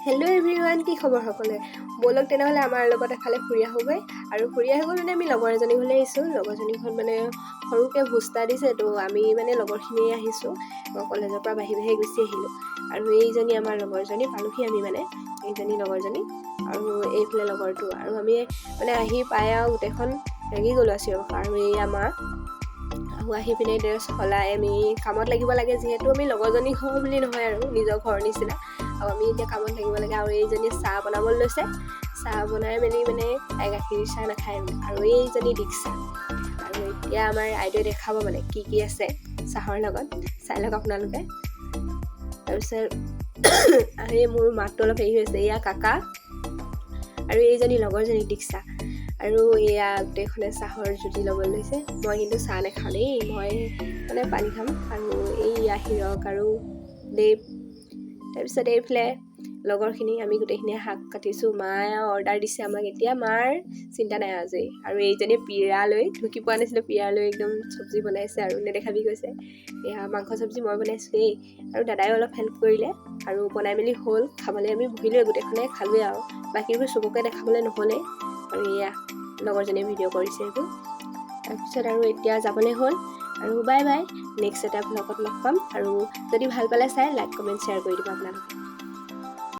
Hello' everyone, কি খবৰ সকলোৰে? ব'লক তেনেহ'লে আমাৰ লগত এফালে ফুৰি আহোঁগৈ। আৰু ফুৰি আহোঁ মানে আমি লগৰ এজনী ঘৰলৈ আহিছোঁ। লগৰজনীৰ ঘৰত মানে সৰুকৈ ভোজ দিছে, তো আমি মানে লগৰখিনিয়ে আহিছোঁ। মই কলেজৰ পৰা বাঢ়ি গুচি আহিলোঁ। আৰু এইজনী আমাৰ লগৰজনী পালোহি আমি মানে এইজনী লগৰজনী আৰু এইফালে লগৰটো। আৰু আমি মানে আহি পাই আৰু গোটেইখন লাগি গ'লোঁ আছিলোঁ। আৰু এই আমাৰ আহি পিনে ড্ৰেছ সলাই আমি কামত লাগিব লাগে, যিহেতু আমি লগৰজনী ঘৰ বুলি নহয় আৰু নিজৰ ঘৰৰ নিচিনা। আৰু আমি এতিয়া কামত লাগিব লাগে। আৰু এইজনী চাহ বনাবলৈ লৈছে, চাহ বনাই মেলি মানে তাই গাখীৰ চাহ নাখায় মানে। আৰু এইজনী দীক্ষা। আৰু এতিয়া আমাৰ আইদেউৱে দেখাব মানে কি কি আছে চাহৰ লগত, চাই লওক আপোনালোকে। তাৰপিছত এই মোৰ মাতটো অলপ হেৰি হৈছে, এয়া কাকা আৰু এইজনী লগৰজনী দীক্ষা। আৰু এয়া গোটেইখনে চাহৰ জুতি ল'বলৈ লৈছে। মই কিন্তু চাহ নাখাওঁ দেই, মই মানে পানী খাম। আৰু এইয়া হিৰক আৰু দেৱ। তাৰপিছত এইফালে লগৰখিনি আমি গোটেইখিনিয়ে শাক কাটিছোঁ। মায়ে অৰ্ডাৰ দিছে আমাক, এতিয়া মাৰ চিন্তা নাই আজি। আৰু এইজনীয়ে পিৰা লৈ ঢুকি পোৱা নাছিলোঁ, পিৰা লৈ একদম চব্জি বনাইছে আৰু নেদেখাবি কৈছে। এয়া মাংস চব্জি মই বনাইছোঁ দেই, আৰু দাদাই অলপ হেল্প কৰিলে। আৰু বনাই মেলি হ'ল, খাবলৈ আমি বহিলোৱে, গোটেইখনে খালোৱে। আৰু বাকীবোৰ চবকে দেখাবলৈ নহ'লে। আৰু এয়া লগৰজনীয়ে ভিডিঅ' কৰিছে এইবোৰ। তাৰপিছত আৰু এতিয়া যাবলৈ হ'ল। আৰু বাই বাই, নেক্সট এটা ব্লগত লগ পাম। আৰু যদি ভাল পালে চাই লাইক কমেণ্ট শ্বেয়াৰ কৰি দিব আপোনালোকে।